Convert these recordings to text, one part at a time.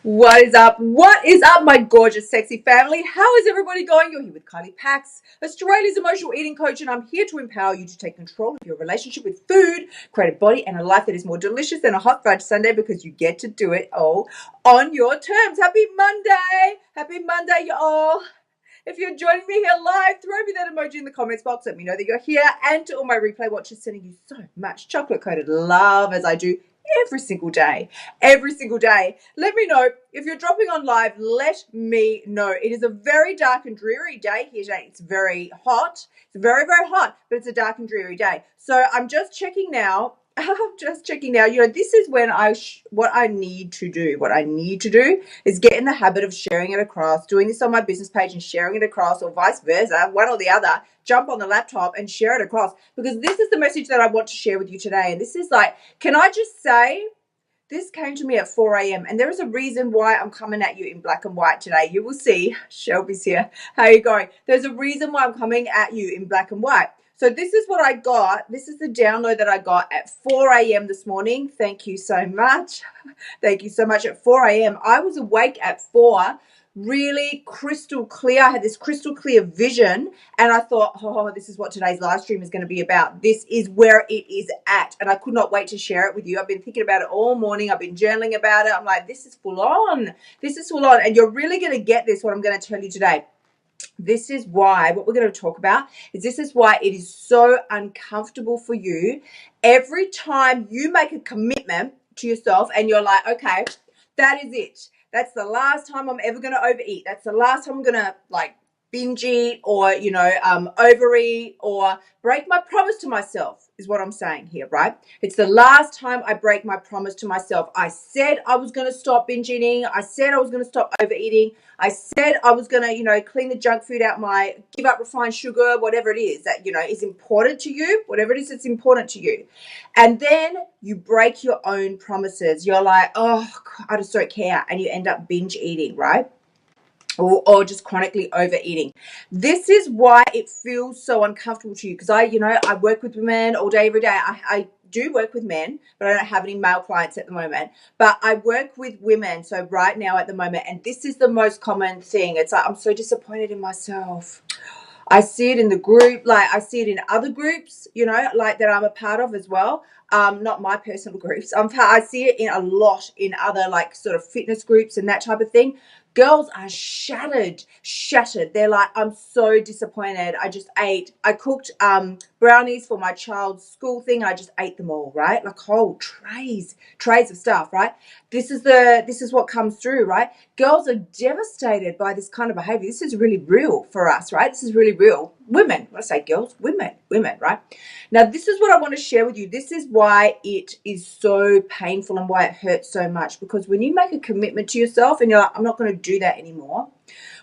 What is up? What is up, my gorgeous, sexy family? How is everybody going? You're here with Kylie, Australia's emotional eating coach, and I'm here to empower you to take control of your relationship with food, create a body and a life that is more delicious than a hot fudge sundae because you get to do it all on your terms. Happy Monday! Happy Monday, y'all! If you're joining me here live, throw me that emoji in the comments box. Let me know that you're here. And to all my replay watchers, sending you so much chocolate-coated love as I do every single day. Every single day. Let me know. If you're dropping on live, let me know. It is a very dark and dreary day here today. It's very hot. It's very, very hot, but it's a dark and dreary day. So I'm just checking now. This is when what I need to do. What I need to do is get in the habit of sharing it across, doing this on my business page and sharing it across, or vice versa, one or the other. Jump on the laptop and share it across, because this is the message that I want to share with you today. And this is like, can I just say, this came to me at 4 a.m. and there is a reason why I'm coming at you in black and white today. You will see. Shelby's here. How are you going? There's a reason why I'm coming at you in black and white. So this is what I got. This is the download that I got at 4 a.m. this morning. Thank you so much. Thank you so much. At 4 a.m. I was awake at 4, really crystal clear. I had this crystal clear vision, and I thought, oh, this is what today's live stream is going to be about. This is where it is at, and I could not wait to share it with you. I've been thinking about it all morning. I've been journaling about it. I'm like, this is full on. This is full on, and you're really going to get this, what I'm going to tell you today. This is why, what we're going to talk about is, this is why it is so uncomfortable for you every time you make a commitment to yourself and you're like, okay, that is it. That's the last time I'm ever going to overeat. That's the last time I'm going to binge eat or, overeat or break my promise to myself, is what I'm saying here, right? It's the last time I break my promise to myself. I said I was going to stop binge eating. I said I was going to stop overeating. I said I was going to, clean the junk food out, give up refined sugar, whatever it is that, is important to you, whatever it is that's important to you. And then you break your own promises. You're like, oh, I just don't care. And you end up binge eating, right? Or just chronically overeating. This is why it feels so uncomfortable to you, because I work with women all day, every day. I do work with men, but I don't have any male clients at the moment. But I work with women, so right now at the moment, and this is the most common thing. It's like, I'm so disappointed in myself. I see it in the group, I see it in other groups, that I'm a part of as well. Not my personal groups. I see it in a lot in other sort of fitness groups and that type of thing. Girls are shattered. They're like, I'm so disappointed. I cooked brownies for my child's school thing. I just ate them all, right? Like whole trays of stuff, right? This is what comes through, right? Girls are devastated by this kind of behavior. This is really real for us, right? This is really real. Women, when I say girls, women, right? Now, this is what I want to share with you. This is why it is so painful and why it hurts so much. Because when you make a commitment to yourself and you're like, I'm not going to do that anymore,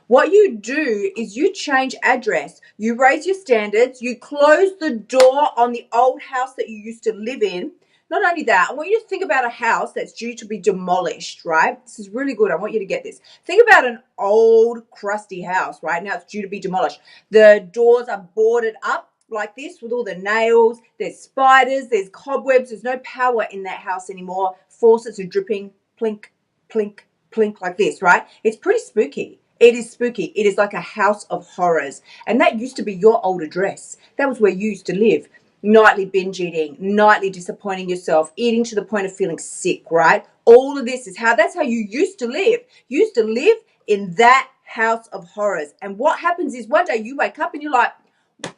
what you do is you change address, you raise your standards, you close the door on the old house that you used to live in. Not only that, I want you to think about a house that's due to be demolished, right? This is really good. I want you to get this. Think about an old, crusty house, right? Now it's due to be demolished. The doors are boarded up like this with all the nails. There's spiders, there's cobwebs. There's no power in that house anymore. Faucets are dripping, plink, plink, plink like this, right? It's pretty spooky. It is spooky. It is like a house of horrors. And that used to be your old address. That was where you used to live. Nightly binge eating, nightly disappointing yourself, eating to the point of feeling sick, right? All of this is that's how you used to live. You used to live in that house of horrors. And what happens is one day you wake up and you're like,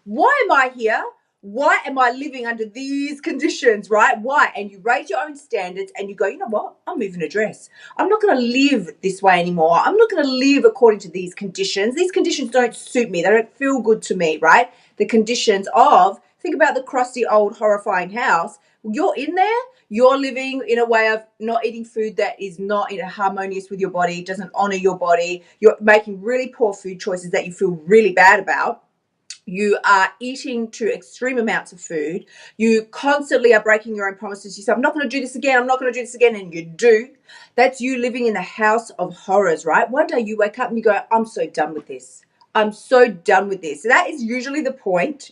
why am I here? Why am I living under these conditions, right? Why? And you raise your own standards and you go, you know what? I'm moving address. I'm not going to live this way anymore. I'm not going to live according to these conditions. These conditions don't suit me. They don't feel good to me, right? The conditions of, think about the crusty old horrifying house. You're in there. You're living in a way of not eating food that is not harmonious with your body, doesn't honor your body. You're making really poor food choices that you feel really bad about. You are eating to extreme amounts of food. You constantly are breaking your own promises. You say, I'm not going to do this again. I'm not going to do this again. And you do. That's you living in the house of horrors, right? One day you wake up and you go, I'm so done with this. I'm so done with this. So that is usually the point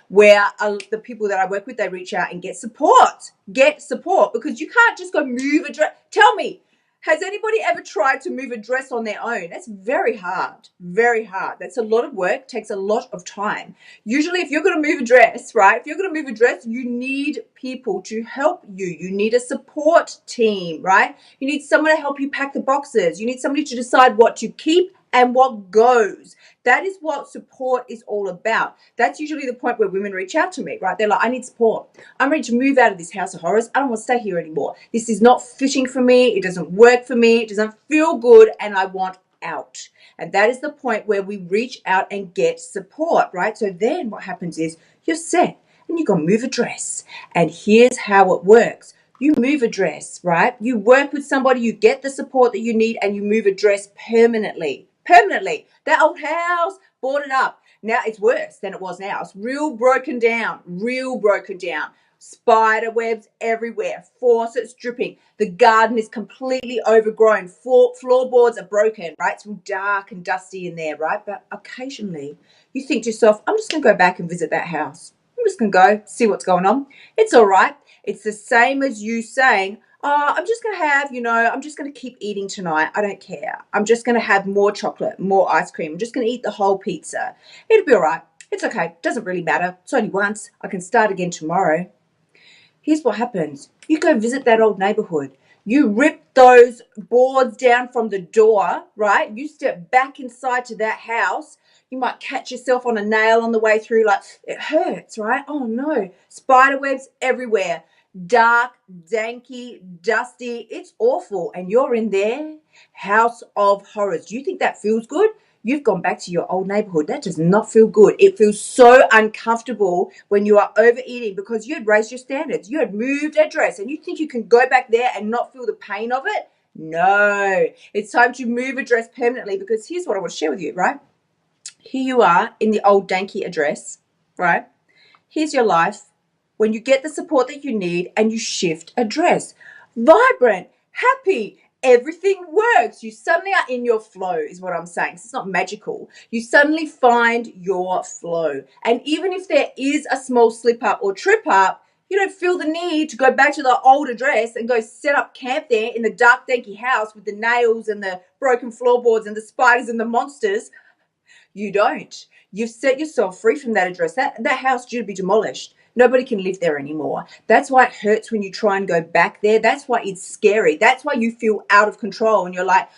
where the people that I work with, they reach out and get support. Because you can't just go move a dress. Tell me, Has anybody ever tried to move a dress on their own? That's very hard, very hard. That's a lot of work, takes a lot of time. Usually, if you're going to move a dress, right, if you're going to move a dress, you need people to help you. You need a support team, right? You need someone to help you pack the boxes. You need somebody to decide what to keep and what goes. That is what support is all about. That's usually the point where women reach out to me, right? They're like, I need support. I'm ready to move out of this house of horrors. I don't want to stay here anymore. This is not fitting for me. It doesn't work for me. It doesn't feel good. And I want out. And that is the point where we reach out and get support, right? So then what happens is you're set and you go move a dress. And here's how it works. You move a dress, right? You work with somebody, you get the support that you need, and you move a dress permanently. Permanently. That old house, boarded up. Now it's worse than it was now. It's real broken down. Spider webs everywhere, faucets dripping. The garden is completely overgrown. Floorboards are broken, right? It's real dark and dusty in there, right? But occasionally you think to yourself, I'm just going to go back and visit that house. I'm just going to go see what's going on. It's all right. It's the same as you saying, oh, I'm just going to have, I'm just going to keep eating tonight. I don't care. I'm just going to have more chocolate, more ice cream. I'm just going to eat the whole pizza. It'll be all right. It's okay. Doesn't really matter. It's only once. I can start again tomorrow. Here's what happens. You go visit that old neighborhood. You rip those boards down from the door, right? You step back inside to that house. You might catch yourself on a nail on the way through, like it hurts, right? Oh no. Spider webs everywhere. Dark, danky, dusty. It's awful. And you're in there. House of horrors. Do you think that feels good? You've gone back to your old neighborhood. That does not feel good. It feels so uncomfortable when you are overeating because you had raised your standards. You had moved a dress and you think you can go back there and not feel the pain of it? No. It's time to move a dress permanently because here's what I want to share with you, right? Here you are in the old danky address, right? Here's your life when you get the support that you need and you shift a dress. Vibrant, happy, everything works. You suddenly are in your flow is what I'm saying. It's not magical. You suddenly find your flow. And even if there is a small slip up or trip up, you don't feel the need to go back to the old address and go set up camp there in the dark, danky house with the nails and the broken floorboards and the spiders and the monsters. You don't. You've set yourself free from that address. That house due to be demolished. Nobody can live there anymore. That's why it hurts when you try and go back there. That's why it's scary. That's why you feel out of control and you're like,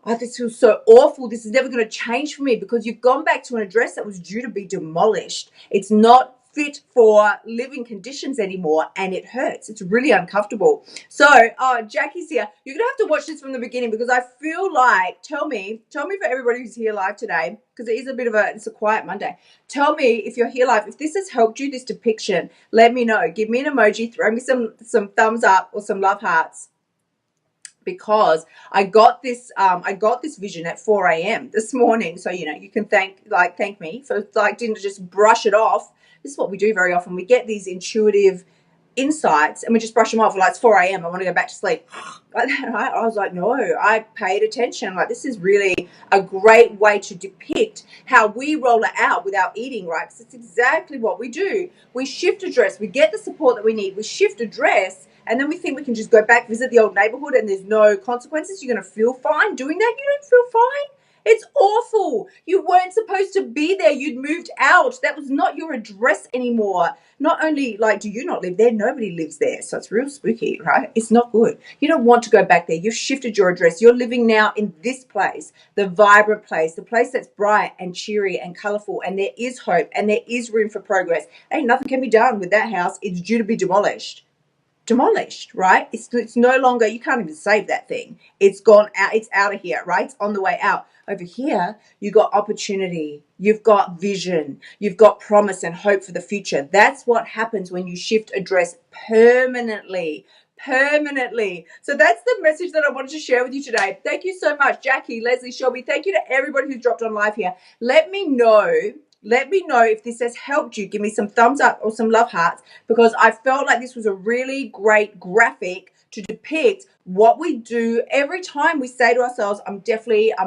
oh, this feels so awful. This is never going to change for me because you've gone back to an address that was due to be demolished. It's not fit for living conditions anymore and it hurts. It's really uncomfortable. So Jackie's here. You're gonna have to watch this from the beginning because I feel like, tell me for everybody who's here live today, because it is it's a quiet Monday. Tell me if you're here live, if this has helped you, this depiction, let me know. Give me an emoji, throw me some thumbs up or some love hearts. Because I got this vision at 4 a.m. this morning. So, you can thank me for didn't just brush it off. This is what we do very often. We get these intuitive insights and we just brush them off. Like, it's 4 a.m. I want to go back to sleep. Like that, right? I was like, no, I paid attention. Like, this is really a great way to depict how we roll it out without eating, right? Because it's exactly what we do. We shift a dress. We get the support that we need. We shift a dress. And then we think we can just go back, visit the old neighborhood, and there's no consequences. You're going to feel fine doing that. You don't feel fine. It's awful. You weren't supposed to be there. You'd moved out. That was not your address anymore. Not only do you not live there, nobody lives there. So it's real spooky, right? It's not good. You don't want to go back there. You've shifted your address. You're living now in this place, the vibrant place, the place that's bright and cheery and colorful, and there is hope and there is room for progress. Ain't nothing can be done with that house. It's due to be demolished, right? It's no longer, you can't even save that thing. It's gone out. It's out of here, right? It's on the way out. Over here, you got opportunity. You've got vision. You've got promise and hope for the future. That's what happens when you shift a dress permanently. So that's the message that I wanted to share with you today. Thank you so much, Jackie, Leslie, Shelby. Thank you to everybody who's dropped on live here. Let me know if this has helped you. Give me some thumbs up or some love hearts because I felt like this was a really great graphic to depict what we do every time we say to ourselves, I'm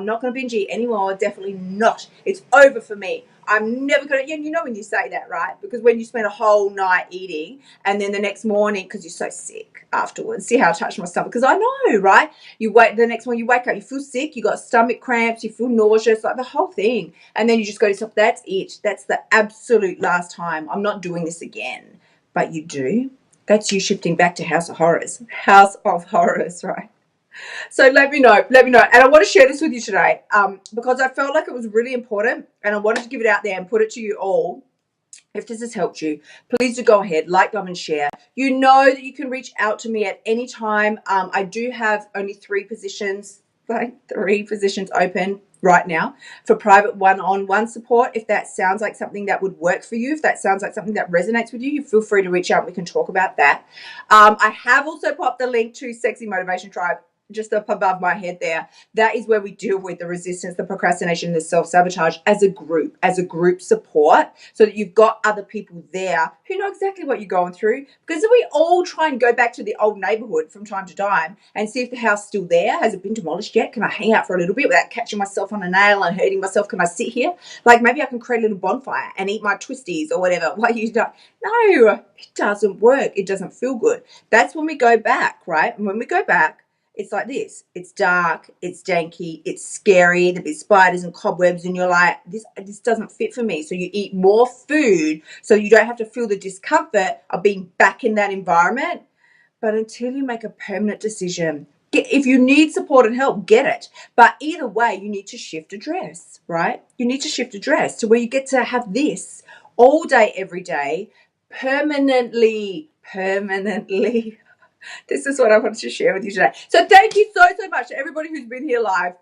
not going to binge eat anymore. Definitely not. It's over for me. I'm never going to, you know when you say that, right? Because when you spend a whole night eating and then the next morning, because you're so sick afterwards, see how I touched my stomach? Because I know, right? The next morning you wake up, you feel sick, you got stomach cramps, you feel nauseous, like the whole thing. And then you just go to yourself, that's it. That's the absolute last time. I'm not doing this again. But you do. That's you shifting back to House of Horrors. House of Horrors, right? So let me know. And I want to share this with you today because I felt like it was really important and I wanted to give it out there and put it to you all. If this has helped you, please do go ahead, like, love, and share. You know that you can reach out to me at any time. I do have only three positions open right now for private one-on-one support. If that sounds like something that would work for you, if that sounds like something that resonates with you, you feel free to reach out and we can talk about that. I have also popped the link to Sexy Motivation Tribe just up above my head there. That is where we deal with the resistance, the procrastination, the self-sabotage as a group support, so that you've got other people there who know exactly what you're going through. Because if we all try and go back to the old neighborhood from time to time and see if the house is still there, has it been demolished yet? Can I hang out for a little bit without catching myself on a nail and hurting myself? Can I sit here? Like maybe I can create a little bonfire and eat my twisties or whatever. What you don't? No, it doesn't work. It doesn't feel good. That's when we go back, right? And when we go back, it's like this. It's dark, it's danky, it's scary, there's spiders and cobwebs, and you're like, this doesn't fit for me. So you eat more food so you don't have to feel the discomfort of being back in that environment. But until you make a permanent decision, if you need support and help, get it. But either way, you need to shift address, right? You need to shift address to where you get to have this all day, every day, permanently. This is what I wanted to share with you today. So thank you so much to everybody who's been here live.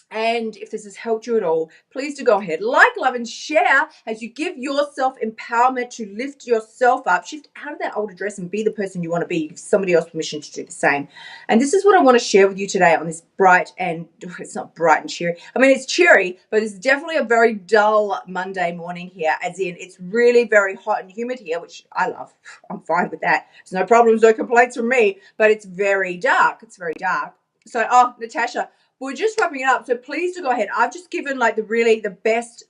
And if this has helped you at all, please do go ahead, like, love, and share as you give yourself empowerment to lift yourself up, shift out of that old address and be the person you want to be. Give somebody else permission to do the same. And this is what I want to share with you today on this bright and, it's not bright and cheery. I mean, it's cheery, but it's definitely a very dull Monday morning here, as in it's really very hot and humid here, which I love. I'm fine with that. There's no problems, no complaints from me, but it's very dark. It's very dark. So, Natasha, we're just wrapping it up, so please do go ahead. I've just given like the best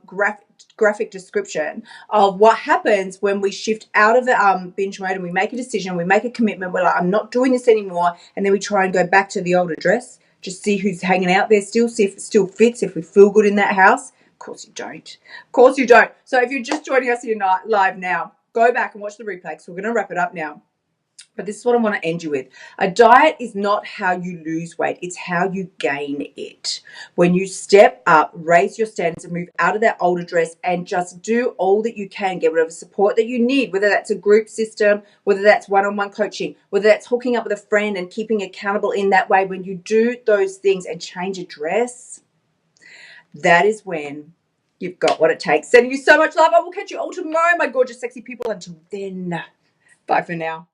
graphic description of what happens when we shift out of the binge mode and we make a decision, we make a commitment. We're like, I'm not doing this anymore, and then we try and go back to the old address. Just see who's hanging out there still, see if it still fits, if we feel good in that house. Of course you don't. Of course you don't. So if you're just joining us here live now, go back and watch the replay. So we're going to wrap it up now. But this is what I want to end you with. A diet is not how you lose weight. It's how you gain it. When you step up, raise your standards and move out of that old address and just do all that you can, get whatever support that you need, whether that's a group system, whether that's one-on-one coaching, whether that's hooking up with a friend and keeping accountable in that way. When you do those things and change address, that is when you've got what it takes. Sending you so much love. I will catch you all tomorrow, my gorgeous, sexy people. Until then, bye for now.